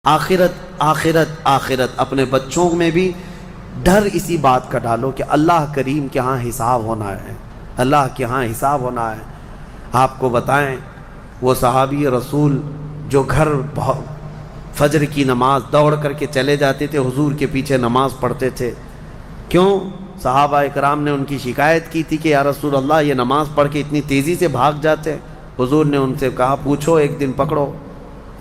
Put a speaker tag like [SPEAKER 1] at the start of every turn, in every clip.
[SPEAKER 1] آخرت آخرت آخرت. اپنے بچوں میں بھی ڈر اسی بات کا ڈالو کہ اللہ کریم کے ہاں حساب ہونا ہے، اللہ کے ہاں حساب ہونا ہے. آپ کو بتائیں وہ صحابی رسول جو گھر فجر کی نماز دوڑ کر کے چلے جاتے تھے، حضور کے پیچھے نماز پڑھتے تھے. کیوں؟ صحابہ اکرام نے ان کی شکایت کی تھی کہ یا رسول اللہ یہ نماز پڑھ کے اتنی تیزی سے بھاگ جاتے. حضور نے ان سے کہا پوچھو، ایک دن پکڑو.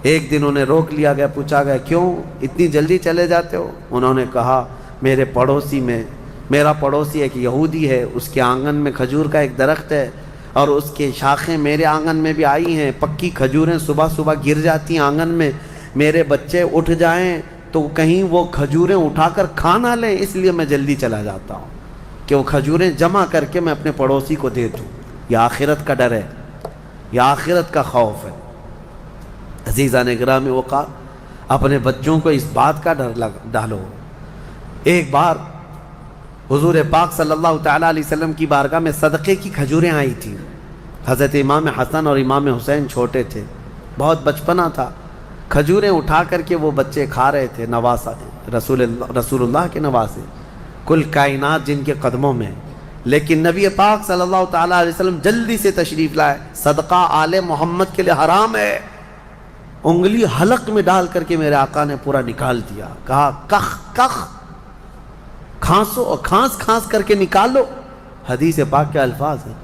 [SPEAKER 1] ایک دن انہیں روک لیا گیا، پوچھا گیا کیوں اتنی جلدی چلے جاتے ہو؟ انہوں نے کہا میرے پڑوسی میں، میرا پڑوسی ایک یہودی ہے، اس کے آنگن میں کھجور کا ایک درخت ہے اور اس کے شاخیں میرے آنگن میں بھی آئی ہیں، پکی کھجوریں صبح صبح گر جاتی ہیں آنگن میں. میرے بچے اٹھ جائیں تو کہیں وہ کھجوریں اٹھا کر کھا نہ لیں، اس لیے میں جلدی چلا جاتا ہوں کہ وہ کھجوریں جمع کر کے میں اپنے پڑوسی کو دے دوں. یہ آخرت کا ڈر ہے، یہ آخرت کا خوف ہے. عزیزان گرامی وقار، اپنے بچوں کو اس بات کا ڈر ڈالو. ایک بار حضور پاک صلی اللہ تعالیٰ علیہ وسلم کی بارگاہ میں صدقے کی کھجوریں آئی تھیں. حضرت امام حسن اور امام حسین چھوٹے تھے، بہت بچپنا تھا. کھجوریں اٹھا کر کے وہ بچے کھا رہے تھے، نواسا رسول اللہ کے نواسے، کل کائنات جن کے قدموں میں. لیکن نبی پاک صلی اللہ تعالیٰ علیہ وسلم جلدی سے تشریف لائے. صدقہ آل محمد کے لیے حرام ہے. انگلی حلق میں ڈال کر کے میرے آقا نے پورا نکال دیا. کہا کخ کخ، کھانسو اور کھانس کھانس کر کے نکال لو. حدیث پاک کے الفاظ ہیں.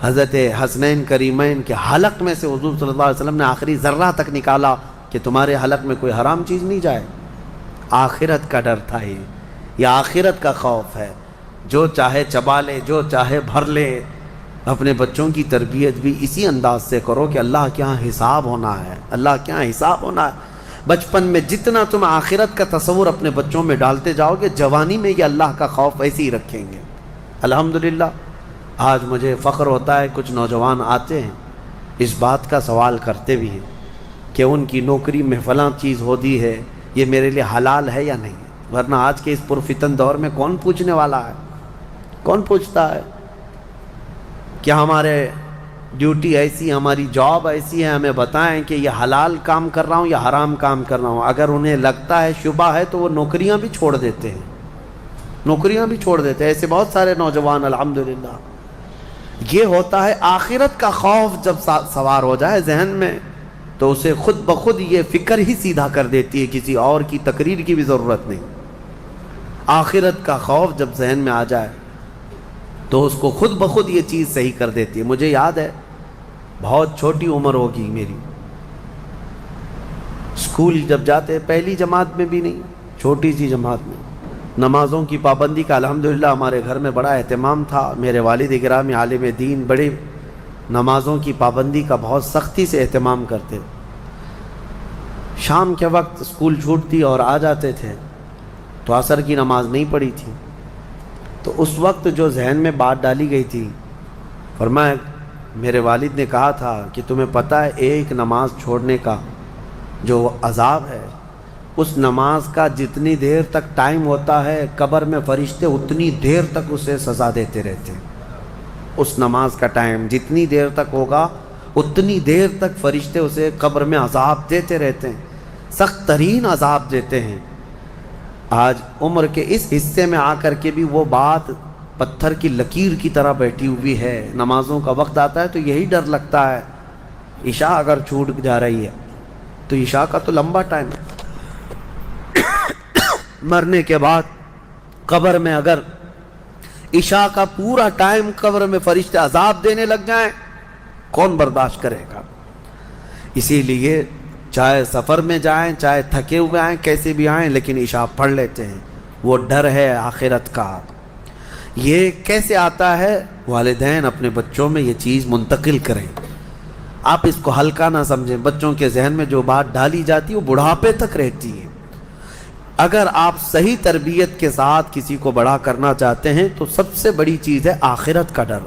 [SPEAKER 1] حضرت حسنین کریمین کے حلق میں سے حضور صلی اللہ علیہ وسلم نے آخری ذرہ تک نکالا کہ تمہارے حلق میں کوئی حرام چیز نہیں جائے. آخرت کا ڈر تھا یہ آخرت کا خوف ہے. جو چاہے چبا لے، جو چاہے بھر لے. اپنے بچوں کی تربیت بھی اسی انداز سے کرو کہ اللہ کے ہاں حساب ہونا ہے، اللہ کے ہاں حساب ہونا ہے. بچپن میں جتنا تم آخرت کا تصور اپنے بچوں میں ڈالتے جاؤ گے، جوانی میں یہ اللہ کا خوف ایسے ہی رکھیں گے. الحمدللہ آج مجھے فخر ہوتا ہے، کچھ نوجوان آتے ہیں اس بات کا سوال کرتے بھی ہیں کہ ان کی نوکری میں فلاں چیز ہوتی ہے، یہ میرے لیے حلال ہے یا نہیں. ورنہ آج کے اس پرفتن دور میں کون پوچھنے والا ہے؟ کون پوچھتا ہے؟ کیا ہمارے ڈیوٹی ایسی، ہماری جاب ایسی ہے، ہمیں بتائیں کہ یہ حلال کام کر رہا ہوں یا حرام کام کر رہا ہوں. اگر انہیں لگتا ہے شبہ ہے تو وہ نوکریاں بھی چھوڑ دیتے ہیں، نوکریاں بھی چھوڑ دیتے ہیں. ایسے بہت سارے نوجوان الحمدللہ. یہ ہوتا ہے آخرت کا خوف جب سوار ہو جائے ذہن میں تو اسے خود بخود یہ فکر ہی سیدھا کر دیتی ہے، کسی اور کی تقریر کی بھی ضرورت نہیں. آخرت کا خوف جب ذہن میں آ جائے تو اس کو خود بخود یہ چیز صحیح کر دیتی ہے. مجھے یاد ہے بہت چھوٹی عمر ہوگی میری، اسکول جب جاتے پہلی جماعت میں بھی نہیں، چھوٹی سی جماعت میں، نمازوں کی پابندی کا الحمدللہ ہمارے گھر میں بڑا اہتمام تھا. میرے والد گرامی عالم دین، بڑے نمازوں کی پابندی کا بہت سختی سے اہتمام کرتے. شام کے وقت اسکول چھوٹتی اور آ جاتے تھے تو عصر کی نماز نہیں پڑھی تھی. تو اس وقت جو ذہن میں بات ڈالی گئی تھی، فرمایا میرے والد نے کہا تھا کہ تمہیں پتہ ہے ایک نماز چھوڑنے کا جو عذاب ہے، اس نماز کا جتنی دیر تک ٹائم ہوتا ہے قبر میں فرشتے اتنی دیر تک اسے سزا دیتے رہتے ہیں. اس نماز کا ٹائم جتنی دیر تک ہوگا اتنی دیر تک فرشتے اسے قبر میں عذاب دیتے رہتے ہیں، سخت ترین عذاب دیتے ہیں. آج عمر کے اس حصے میں آ کر کے بھی وہ بات پتھر کی لکیر کی طرح بیٹھی ہوئی ہے. نمازوں کا وقت آتا ہے تو یہی ڈر لگتا ہے عشاء اگر چھوٹ جا رہی ہے تو عشاء کا تو لمبا ٹائم ہے. مرنے کے بعد قبر میں اگر عشاء کا پورا ٹائم قبر میں فرشتے عذاب دینے لگ جائیں، کون برداشت کرے گا؟ اسی لیے چاہے سفر میں جائیں، چاہے تھکے ہوئے آئیں، کیسے بھی آئیں، لیکن عشاء پڑھ لیتے ہیں. وہ ڈر ہے آخرت کا. یہ کیسے آتا ہے؟ والدین اپنے بچوں میں یہ چیز منتقل کریں. آپ اس کو ہلکا نہ سمجھیں. بچوں کے ذہن میں جو بات ڈالی جاتی ہے وہ بڑھاپے تک رہتی ہے. اگر آپ صحیح تربیت کے ساتھ کسی کو بڑا کرنا چاہتے ہیں تو سب سے بڑی چیز ہے آخرت کا ڈر.